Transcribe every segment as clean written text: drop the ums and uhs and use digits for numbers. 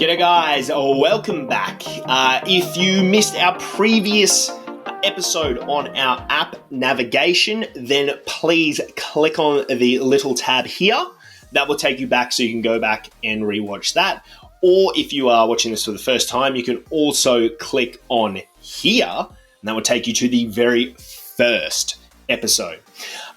G'day guys, welcome back. If you missed our previous episode on our app navigation, then please click on the little tab here. That will take you back so you can go back and rewatch that. Or if you are watching this for the first time, you can also click on here and that will take you to the very first episode.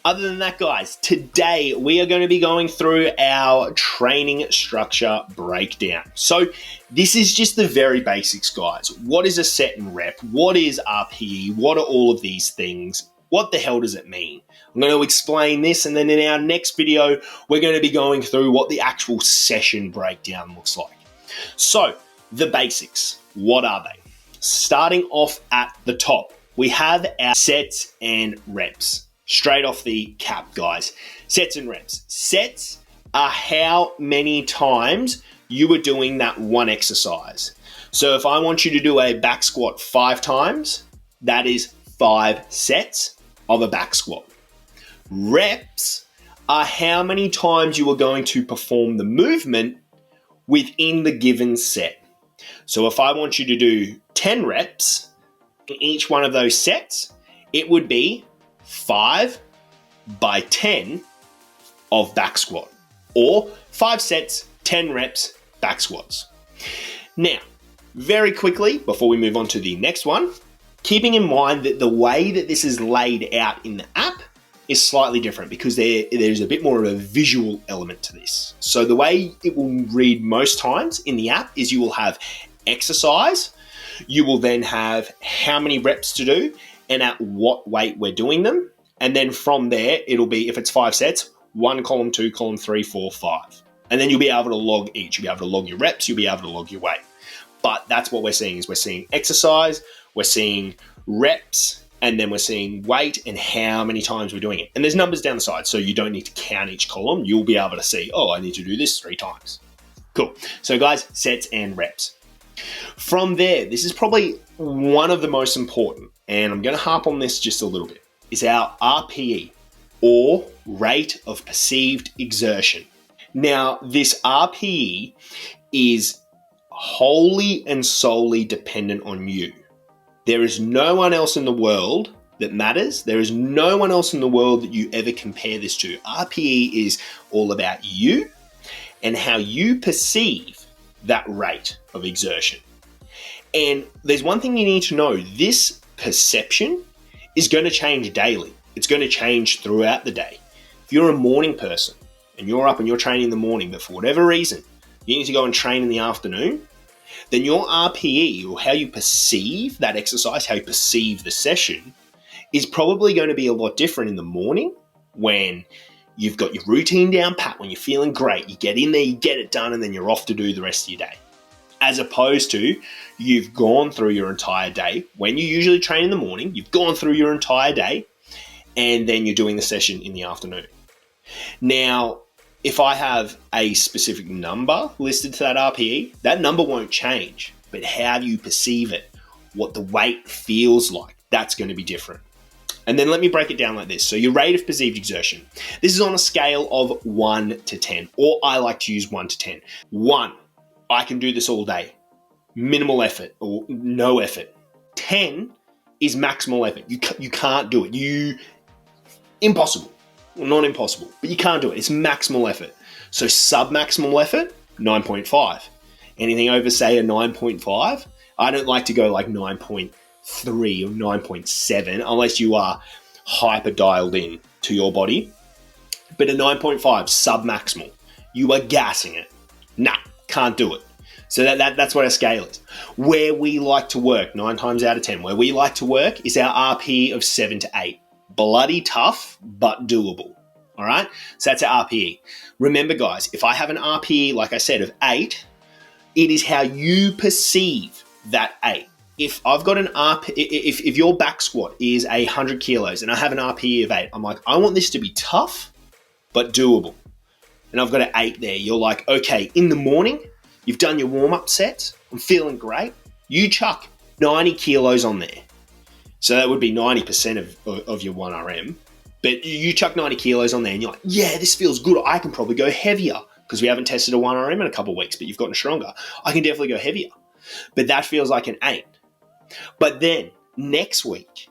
Other than that, guys, today we are going to be going through our training structure breakdown. So this is just the very basics, guys. What is a set and rep? What is RPE? What are all of these things? What the hell does it mean? I'm going to explain this, and then in our next video, we're going to be going through what the actual session breakdown looks like. So the basics, what are they? Starting off at the top, we have our sets and reps. Straight off the cap, guys. Sets and reps. Sets are how many times you are doing that one exercise. So if I want you to do a back squat 5 times, that is 5 sets of a back squat. Reps are how many times you are going to perform the movement within the given set. So if I want you to do 10 reps in each one of those sets, it would be 5 by 10 of back squat, or 5 sets, 10 reps back squats. Now, very quickly, before we move on to the next one, keeping in mind that the way that this is laid out in the app is slightly different because there's a bit more of a visual element to this. So the way it will read most times in the app is you will have exercise, you will then have how many reps to do, and at what weight we're doing them. And then from there, it'll be, if it's 5 sets, 1 column, 2 column, 3, 4, 5. And then you'll be able to log each. You'll be able to log your reps, you'll be able to log your weight. But that's what we're seeing, is we're seeing exercise, we're seeing reps, and then we're seeing weight and how many times we're doing it. And there's numbers down the side, so you don't need to count each column. You'll be able to see, oh, I need to do this 3 times. Cool. So guys, sets and reps. From there, this is probably one of the most important, and I'm going to harp on this just a little bit, is our RPE, or rate of perceived exertion. Now, this RPE is wholly and solely dependent on you. There is no one else in the world that matters. There is no one else in the world that you ever compare this to. RPE is all about you and how you perceive that rate of exertion. And there's one thing you need to know. This perception is going to change daily. It's going to change throughout the day. If you're a morning person and you're up and you're training in the morning, but for whatever reason, you need to go and train in the afternoon, then your RPE, or how you perceive that exercise, how you perceive the session, is probably going to be a lot different in the morning when you've got your routine down pat, when you're feeling great, you get in there, you get it done, and then you're off to do the rest of your day. As opposed to you've gone through your entire day. When you usually train in the morning, you've gone through your entire day, and then you're doing the session in the afternoon. Now, if I have a specific number listed to that RPE, that number won't change, but how you perceive it, what the weight feels like, that's going to be different. And then let me break it down like this. So your rate of perceived exertion. This is on a scale of 1 to 10, or I like to use 1 to 10. 1, I can do this all day. Minimal effort or no effort. 10 is maximal effort. You can't do it. Impossible. Well, not impossible, but you can't do it. It's maximal effort. So sub-maximal effort, 9.5. Anything over, say, a 9.5, I don't like to go like 9.3 or 9.7 unless you are hyper dialed in to your body. But a 9.5, sub-maximal. You are gassing it. Nah, can't do it. So that's what our scale is. Where we like to work, 9 times out of 10, where we like to work is our RPE of 7 to 8. Bloody tough, but doable. All right? So that's our RPE. Remember, guys, if I have an RPE, like I said, of 8, it is how you perceive that 8. If I've got an if your back squat is 100 kilos and I have an RPE of 8, I'm like, I want this to be tough, but doable. And I've got an 8 there. You're like, okay, in the morning, you've done your warm-up sets. I'm feeling great. You chuck 90 kilos on there. So that would be 90% of your 1RM. But you chuck 90 kilos on there and you're like, yeah, this feels good. I can probably go heavier. because we haven't tested a 1RM in a couple of weeks, but you've gotten stronger. I can definitely go heavier. But that feels like an 8. But then next week,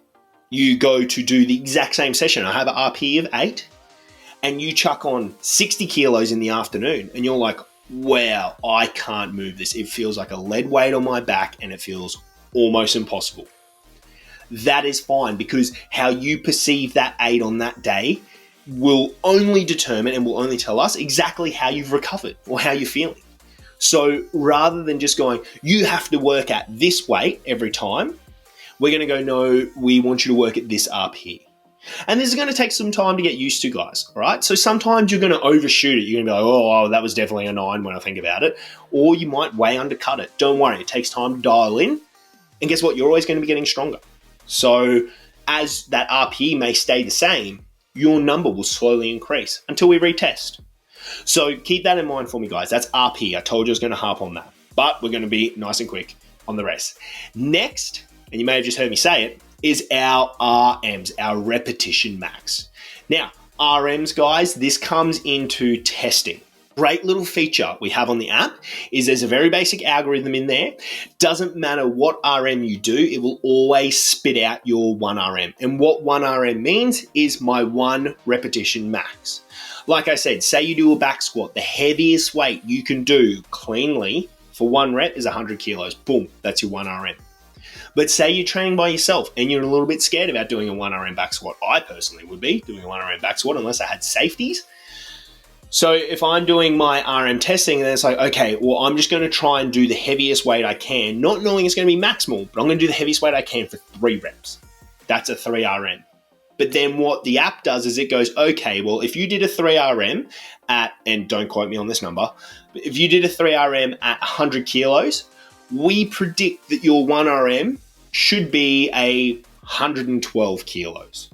you go to do the exact same session. I have an RPE of 8, and you chuck on 60 kilos in the afternoon, and you're like, wow, I can't move this. It feels like a lead weight on my back, and it feels almost impossible. That is fine, because how you perceive that 8 on that day will only determine and will only tell us exactly how you've recovered or how you're feeling. So rather than just going, you have to work at this weight every time, we're going to go, no, we want you to work at this RPE. And this is going to take some time to get used to, guys, all right? So sometimes you're going to overshoot it. You're going to be like, oh, that was definitely a 9 when I think about it. Or you might way undercut it. Don't worry. It takes time to dial in. And guess what? You're always going to be getting stronger. So as that RPE may stay the same, your number will slowly increase until we retest. So keep that in mind for me, guys. That's RPE. I told you I was going to harp on that. But we're going to be nice and quick on the rest. Next, and you may have just heard me say it, is our RMs, our repetition max. Now, RMs, guys, this comes into testing. Great little feature we have on the app is there's a very basic algorithm in there. Doesn't matter what RM you do, it will always spit out your 1RM. And what 1RM means is my 1 repetition max. Like I said, say you do a back squat, the heaviest weight you can do cleanly for 1 rep is 100 kilos. Boom, that's your 1RM. But say you're training by yourself and you're a little bit scared about doing a 1RM back squat. I personally would be doing a 1RM back squat unless I had safeties. So if I'm doing my RM testing, then it's like, okay, well, I'm just going to try and do the heaviest weight I can, not knowing it's going to be maximal, but I'm going to do the heaviest weight I can for 3 reps. That's a 3RM. But then what the app does is it goes, okay, well, if you did a 3RM at, and don't quote me on this number, but if you did a 3RM at 100 kilos, we predict that your 1RM should be 112 kilos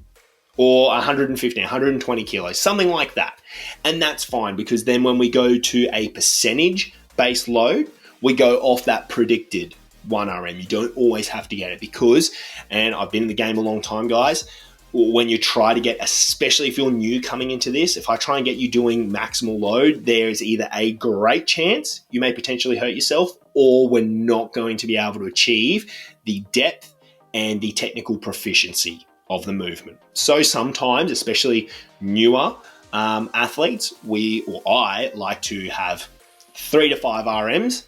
or 115, 120 kilos, something like that. And that's fine, because then when we go to a percentage-based load, we go off that predicted 1RM. You don't always have to get it because, and I've been in the game a long time, guys, when you try to get, especially if you're new coming into this, if I try and get you doing maximal load, there's either a great chance you may potentially hurt yourself, or we're not going to be able to achieve the depth and the technical proficiency of the movement. So sometimes, especially newer athletes, I like to have 3 to 5 RMs,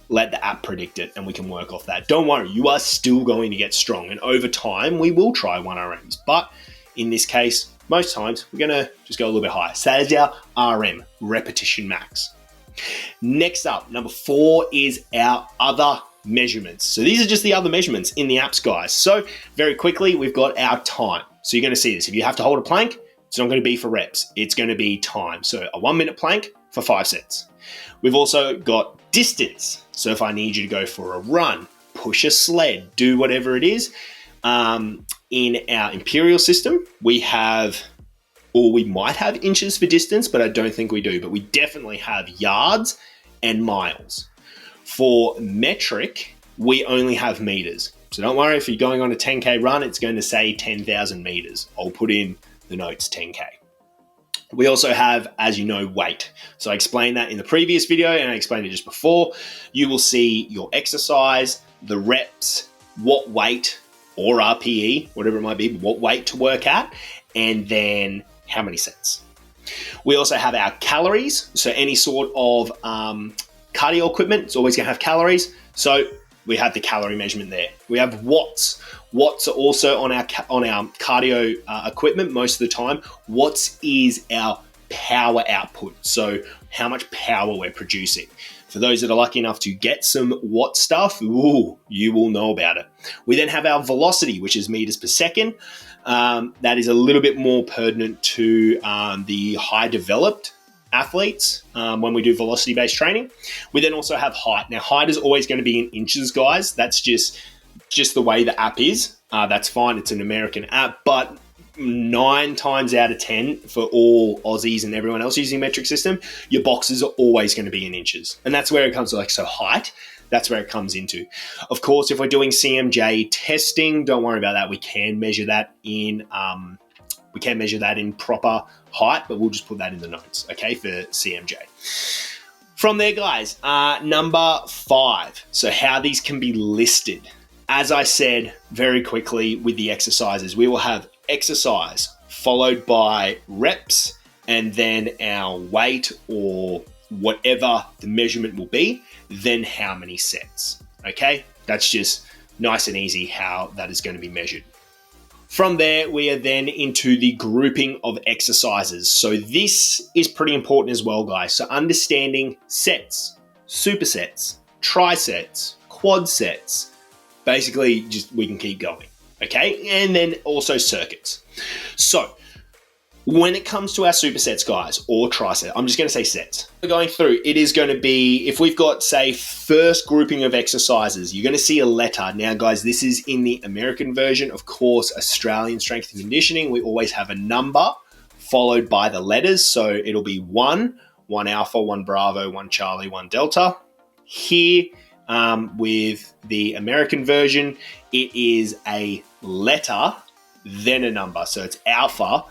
let the app predict it, and we can work off that. Don't worry, you are still going to get strong, and over time, we will try 1RMs. But in this case, most times, we're going to just go a little bit higher. So that is our RM, repetition max. Next up, number 4 is our other measurements. So these are just the other measurements in the apps, guys. So very quickly, we've got our time. So you're going to see this. If you have to hold a plank, it's not going to be for reps. It's going to be time. So a 1-minute plank for 5 sets. We've also got distance. So if I need you to go for a run, push a sled, do whatever it is, in our imperial system, we have, or we might have inches for distance, but I don't think we do. But we definitely have yards and miles. For metric, we only have meters. So don't worry, if you're going on a 10K run, it's going to say 10,000 meters. I'll put in the notes 10K. We also have, as you know, weight. So I explained that in the previous video and I explained it just before. You will see your exercise, the reps, what weight or RPE, whatever it might be, what weight to work at, and then how many sets. We also have our calories. So any sort of cardio equipment, it's always going to have calories. So we have the calorie measurement there. We have watts. Watts are also on our cardio equipment most of the time. Watts is our power output. So how much power we're producing. For those that are lucky enough to get some watt stuff, ooh, you will know about it. We then have our velocity, which is meters per second. That is a little bit more pertinent to the high developed athletes when we do velocity-based training. We then also have height. Now, height is always going to be in inches, guys. That's just the way the app is. That's fine. It's an American app, but 9 times out of 10 for all Aussies and everyone else using metric system, your boxes are always going to be in inches. And that's where it comes to, like, so height, that's where it comes into. Of course, if we're doing CMJ testing, don't worry about that. We can measure that in We can't measure that in proper height, but we'll just put that in the notes, okay, for CMJ. From there, guys, number 5. So how these can be listed. As I said very quickly with the exercises, we will have exercise followed by reps and then our weight or whatever the measurement will be, then how many sets, okay? That's just nice and easy how that is going to be measured. From there, we are then into the grouping of exercises. So this is pretty important as well, guys. So understanding sets, supersets, trisets, quad sets, basically just we can keep going, okay? And then also circuits. So when it comes to our supersets, guys, or trisets, I'm just going to say sets. We're going through, it is going to be, if we've got, say, first grouping of exercises, you're going to see a letter. Now, guys, this is in the American version. Of course, Australian strength and conditioning, we always have a number followed by the letters. So it'll be 1 alpha, 1 bravo, 1 Charlie, 1 delta. Here, with the American version, it is a letter, then a number. So it's alpha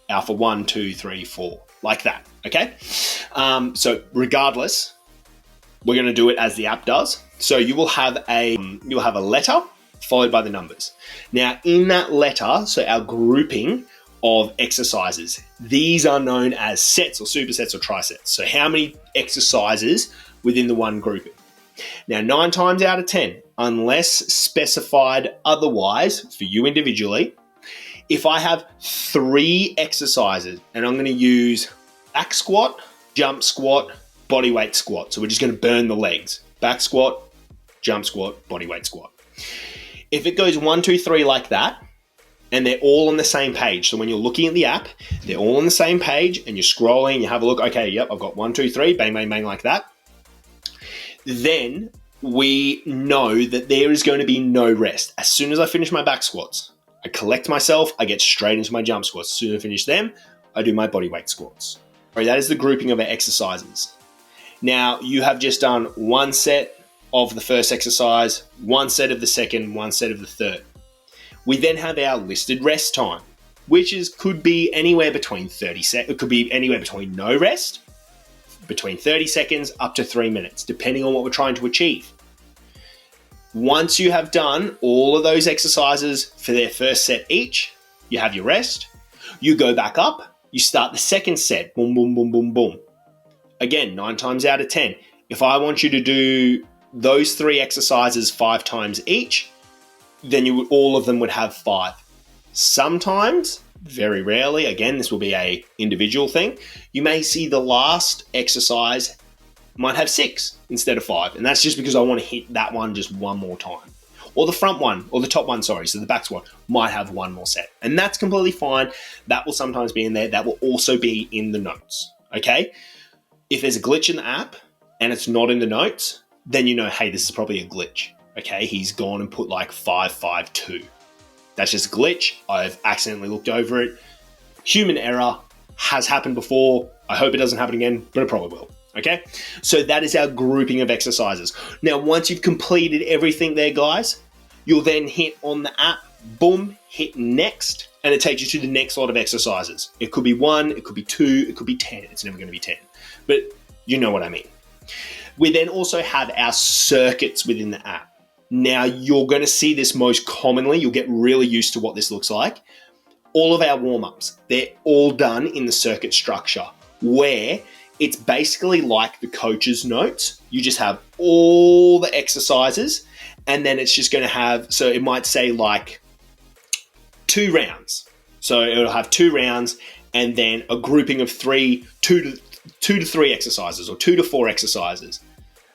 1, 2, 3, 4, like that, okay? So regardless, we're going to do it as the app does. So you will have a letter followed by the numbers. Now in that letter, so our grouping of exercises, these are known as sets or supersets or trisets. So how many exercises within the one grouping? Now 9 times out of 10, unless specified otherwise for you individually, if I have 3 exercises and I'm going to use back squat, jump squat, body weight squat. So we're just going to burn the legs. Back squat, jump squat, body weight squat. If it goes 1, 2, 3 like that, and they're all on the same page. So when you're looking at the app, they're all on the same page and you're scrolling, you have a look, okay, yep, I've got 1, 2, 3, bang, bang, bang, like that. Then we know that there is going to be no rest. As soon as I finish my back squats, I collect myself, I get straight into my jump squats. As soon as I finish them, I do my body weight squats. All right, that is the grouping of our exercises. Now, you have just done 1 set of the first exercise, 1 set of the second, 1 set of the third. We then have our listed rest time, which could be anywhere between 30 seconds. It could be anywhere between no rest, between 30 seconds up to 3 minutes, depending on what we're trying to achieve. Once you have done all of those exercises for their first set each, you have your rest, you go back up, you start the second set, boom, boom, boom, boom, boom. Again, 9 times out of 10, if I want you to do those 3 exercises 5 times each, then all of them would have 5. Sometimes, very rarely, again, this will be a individual thing, you may see the last exercise might have 6 instead of 5. And that's just because I want to hit that one just one more time. Or the front one, or the top one, sorry. So the back squat might have 1 more set. And that's completely fine. That will sometimes be in there. That will also be in the notes, okay? If there's a glitch in the app and it's not in the notes, then you know, hey, this is probably a glitch, okay? He's gone and put like 5, 5, 2. That's just a glitch. I've accidentally looked over it. Human error has happened before. I hope it doesn't happen again, but it probably will. Okay, so that is our grouping of exercises. Now, once you've completed everything there, guys, you'll then hit on the app, boom, hit next, and it takes you to the next lot of exercises. It could be 1, it could be 2, it could be 10. It's never going to be 10, but you know what I mean. We then also have our circuits within the app. Now, you're going to see this most commonly. You'll get really used to what this looks like. All of our warm-ups, they're all done in the circuit structure where it's basically like the coach's notes. You just have all the exercises and then it's just going to have, so it might say like 2 rounds. So it'll have 2 rounds and then a grouping of 2 to 3 exercises or 2 to 4 exercises.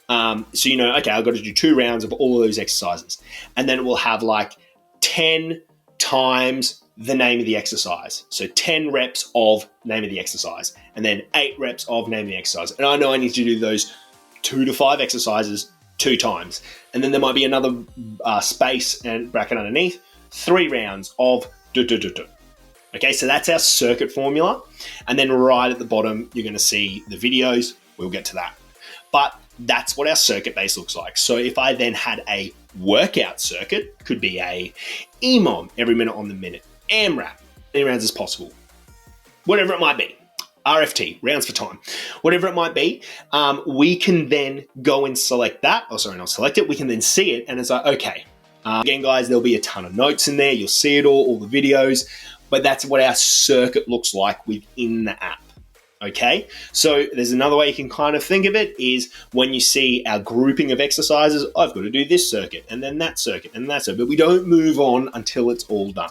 So you know, okay, I've got to do 2 rounds of all of those exercises. And then it will have like 10 times the name of the exercise. So 10 reps of name of the exercise and then 8 reps of name of the exercise. And I know I need to do those 2 to 5 exercises 2 times. And then there might be another space and bracket underneath, 3 rounds of do. Okay, so that's our circuit formula. And then right at the bottom, you're going to see the videos. We'll get to that. But that's what our circuit base looks like. So if I then had a workout circuit, could be a EMOM, every minute on the minute, AMRAP, many rounds as possible, whatever it might be. RFT, rounds for time, whatever it might be, we can then go and select that. Oh, sorry, not select it. We can then see it, and it's like, okay. Again, guys, there'll be a ton of notes in there. You'll see it all the videos, but that's what our circuit looks like within the app. Okay, so there's another way you can kind of think of it is when you see our grouping of exercises, I've got to do this circuit and then that circuit and that circuit, but we don't move on until it's all done.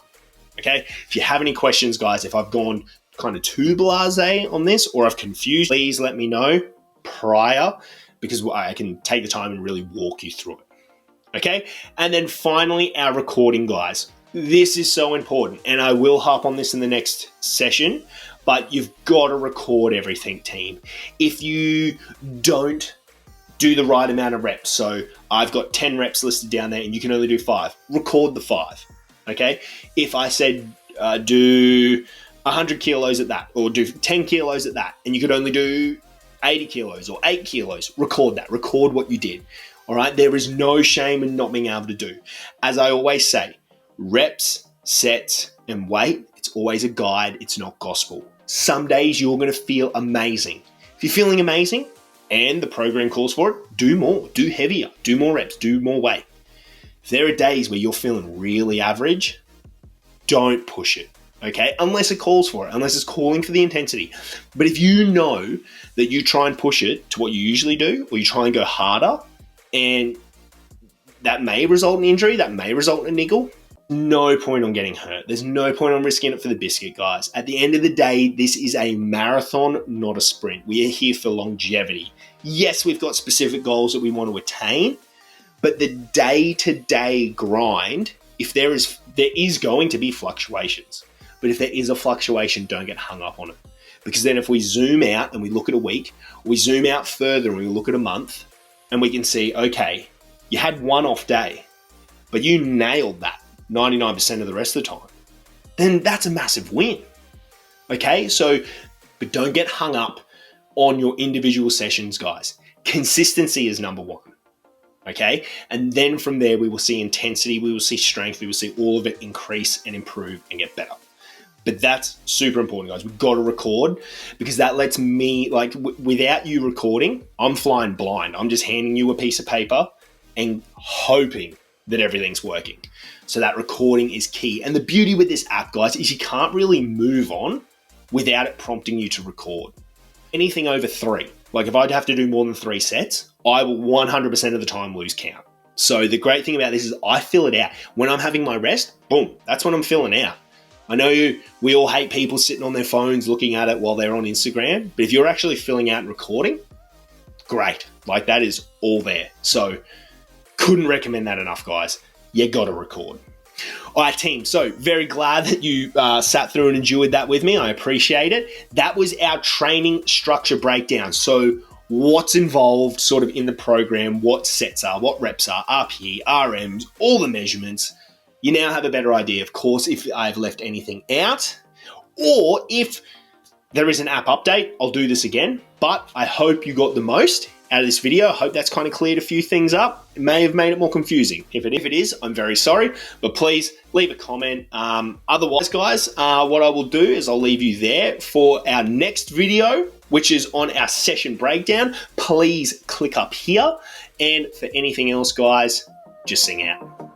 Okay, if you have any questions, guys, if I've gone kind of too blasé on this or I've confused, please let me know prior because I can take the time and really walk you through it. Okay, and then finally, our recording, guys. This is so important, and I will harp on this in the next session, but you've got to record everything, team. If you don't do the right amount of reps, so I've got 10 reps listed down there and you can only do 5, record the 5, okay? If I said do 100 kilos at that, or do 10 kilos at that, and you could only do 80 kilos or 8 kilos, record that, record what you did. All right, there is no shame in not being able to do. As I always say, reps, sets, and weight, it's always a guide, it's not gospel. Some days you're going to feel amazing. If you're feeling amazing and the program calls for it, do more, do heavier, do more reps, do more weight. If there are days where you're feeling really average, don't push it, okay? Unless it calls for it, unless it's calling for the intensity. But if you know that you try and push it to what you usually do, or you try and go harder, and that may result in injury, that may result in a niggle, no point on getting hurt. There's no point on risking it for the biscuit, guys. At the end of the day, this is a marathon, not a sprint. We are here for longevity. Yes, we've got specific goals that we want to attain, but the day-to-day grind, if there is going to be fluctuations. But if there is a fluctuation, don't get hung up on it. Because then if we zoom out and we look at a week, we zoom out further and we look at a month, and we can see, okay, you had one off day, but you nailed that 99% of the rest of the time, then that's a massive win. Okay, so, but don't get hung up on your individual sessions, guys. Consistency is number one. Okay, and then from there, we will see intensity, we will see strength, we will see all of it increase and improve and get better. But that's super important, guys. We've got to record because that lets me, like, without you recording, I'm flying blind. I'm just handing you a piece of paper and hoping that everything's working. So that recording is key. And the beauty with this app, guys, is you can't really move on without it prompting you to record. Anything over 3, like if I'd have to do more than 3 sets, I will 100% of the time lose count. So the great thing about this is I fill it out. When I'm having my rest, boom, that's when I'm filling out. I know we all hate people sitting on their phones looking at it while they're on Instagram, but if you're actually filling out and recording, great. Like that is all there. So couldn't recommend that enough, guys. You got to record. All right, team. So very glad that you sat through and enjoyed that with me. I appreciate it. That was our training structure breakdown. So what's involved sort of in the program, what sets are, what reps are, RPE, RMs, all the measurements. You now have a better idea, of course, if I've left anything out, or if there is an app update, I'll do this again. But I hope you got the most out of this video. I hope that's kind of cleared a few things up. It may have made it more confusing. If it is, I'm very sorry, but please leave a comment. Otherwise, guys, what I will do is I'll leave you there for our next video, which is on our session breakdown. Please click up here. And for anything else, guys, just sing out.